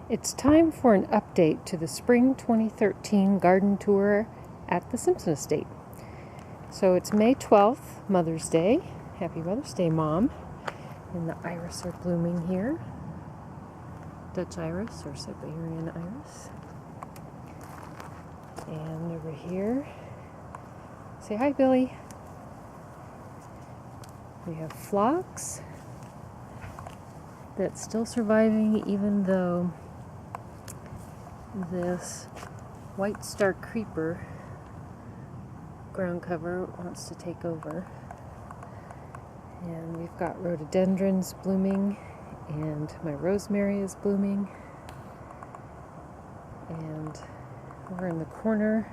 It's time for an update to the Spring 2013 garden tour at the Simpson Estate. So it's May 12th, Mother's Day. Happy Mother's Day, Mom. And the iris are blooming here. Dutch iris or Siberian iris. And over here, say hi, Billy. We have phlox that's still surviving even though this white star creeper ground cover wants to take over. And we've got rhododendrons blooming, and my rosemary is blooming. And over in the corner,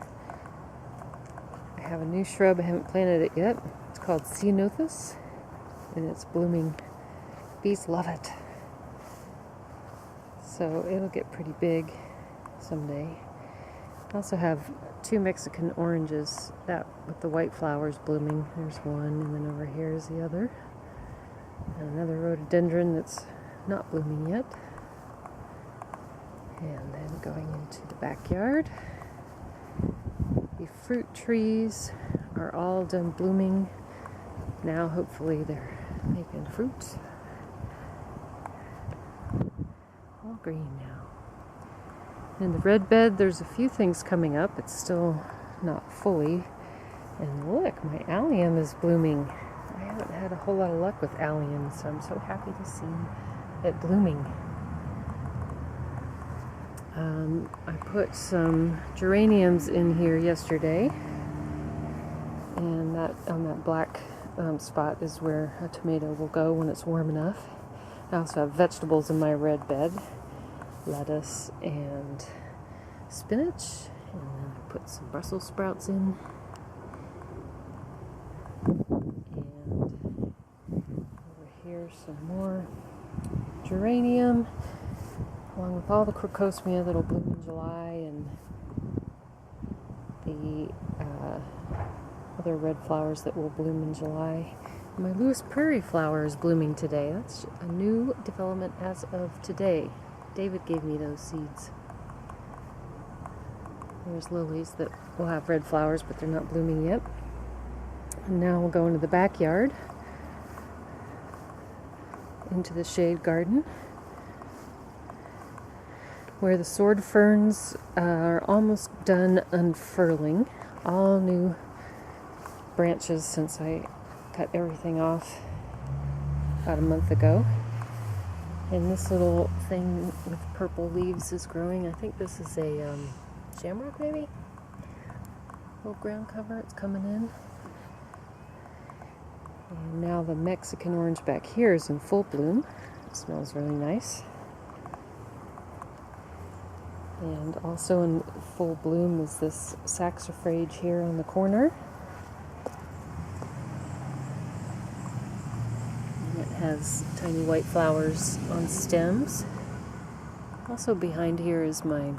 I have a new shrub. I haven't planted it yet. It's called Ceanothus, and it's blooming. Bees love it. So it'll get pretty big someday. I also have two Mexican oranges that with the white flowers blooming. There's one, and then over here is the other. And another rhododendron that's not blooming yet. And then going into the backyard, the fruit trees are all done blooming. Now hopefully they're making fruits. All green now. In the red bed, there's a few things coming up. It's still not fully. And look, my allium is blooming. I haven't had a whole lot of luck with allium, so I'm so happy to see it blooming. I put some geraniums in here yesterday, and that on that black spot is where a tomato will go when it's warm enough. I also have vegetables in my red bed. Lettuce and spinach, and then I put some Brussels sprouts in, and over here some more geranium, along with all the crocosmia that'll bloom in July, and the other red flowers that will bloom in July. My Lewis Prairie flower is blooming today. That's a new development as of today. David gave me those seeds. There's lilies that will have red flowers, but they're not blooming yet. And now we'll go into the backyard, into the shade garden, where the sword ferns are almost done unfurling. All new branches since I cut everything off about a month ago. And this little thing with purple leaves is growing. I think this is a shamrock, maybe? Little ground cover, it's coming in. And now the Mexican orange back here is in full bloom. It smells really nice. And also in full bloom is this saxifrage here on the corner. Has tiny white flowers on stems. Also behind here is my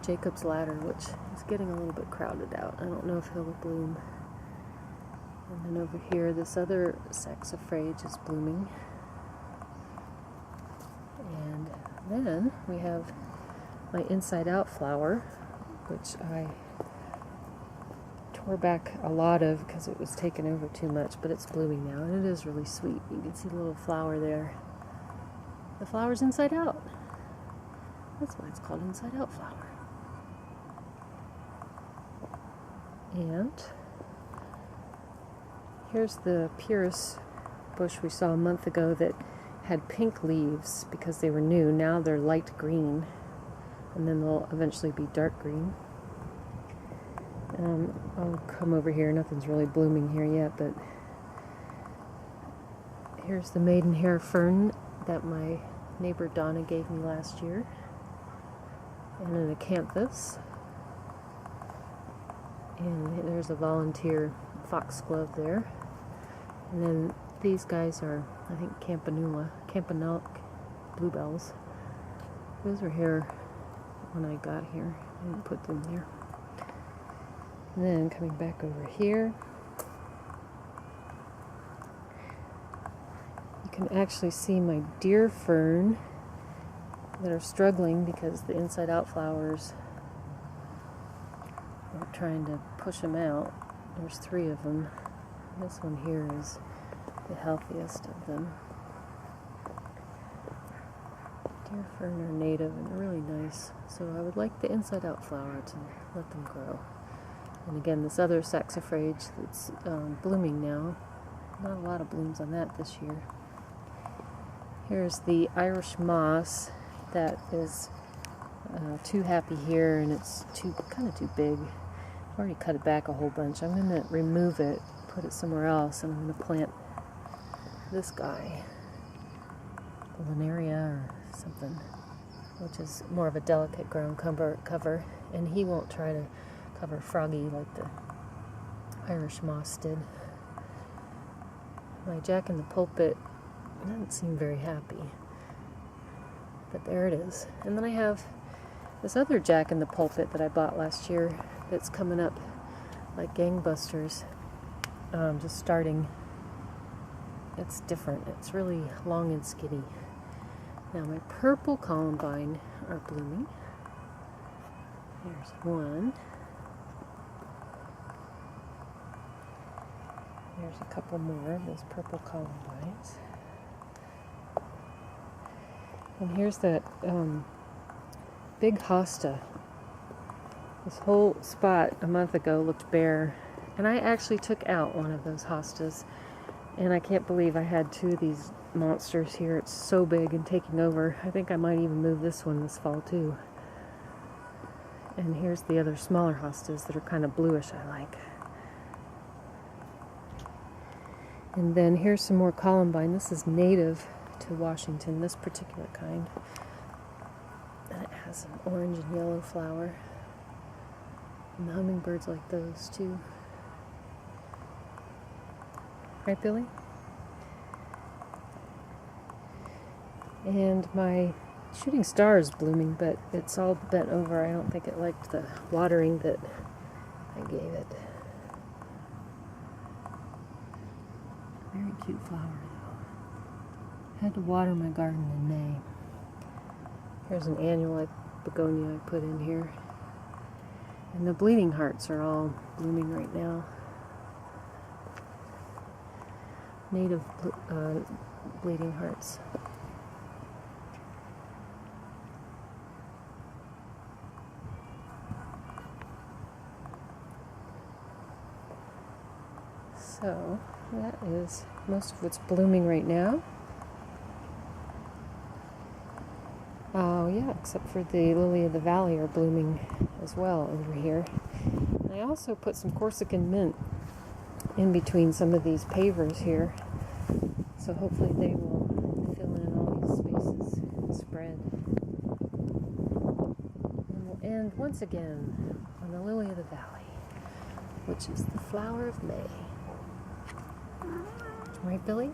Jacob's ladder, which is getting a little bit crowded out. I don't know if he'll bloom. And then over here, this other saxifrage is blooming. And then we have my inside out flower, which I tore back a lot of because it was taken over too much, but it's blooming now, and it is really sweet. You can see the little flower there. The flower's inside out. That's why it's called inside out flower. And here's the purus bush we saw a month ago that had pink leaves because they were new. Now they're light green, and then they'll eventually be dark green. I'll come over here. Nothing's really blooming here yet, but here's the maidenhair fern that my neighbor Donna gave me last year, and an acanthus, and there's a volunteer foxglove there, and then these guys are, I think, campanula bluebells. Those were here when I got here. I didn't put them there. And then coming back over here, you can actually see my deer fern that are struggling because the inside out flowers are trying to push them out. There's 3 of them. This one here is the healthiest of them. Deer fern are native and really nice, so I would like the inside out flower to let them grow. And again, this other saxifrage that's blooming now. Not a lot of blooms on that this year. Here's the Irish moss that is too happy here, and it's kind of too big. I've already cut it back a whole bunch. I'm going to remove it, put it somewhere else, and I'm going to plant this guy, Linaria or something, which is more of a delicate ground cover, and he won't try to cover froggy like the Irish moss did. My Jack in the Pulpit doesn't seem very happy, but there it is. And then I have this other Jack in the Pulpit that I bought last year that's coming up like gangbusters, just starting. It's different. It's really long and skinny. Now my purple columbine are blooming. There's one. There's a couple more of those purple columbines. And here's that big hosta. This whole spot a month ago looked bare, and I actually took out one of those hostas, and I can't believe I had 2 of these monsters here. It's so big and taking over. I think I might even move this one this fall too. And here's the other smaller hostas that are kind of bluish I like. And then here's some more columbine. This is native to Washington, this particular kind. And it has an orange and yellow flower. And the hummingbirds like those too. Right, Billy? And my shooting star is blooming, but it's all bent over. I don't think it liked the watering that I gave it. Very cute flower, though. Had to water my garden in May. Here's an annual begonia I put in here. And the bleeding hearts are all blooming right now. Native bleeding hearts. So that is most of what's blooming right now. Oh yeah, except for the lily of the valley are blooming as well over here. And I also put some Corsican mint in between some of these pavers here, so hopefully they will fill in all these spaces and spread. And we'll end once again on the lily of the valley, which is the flower of May. Right, Billy?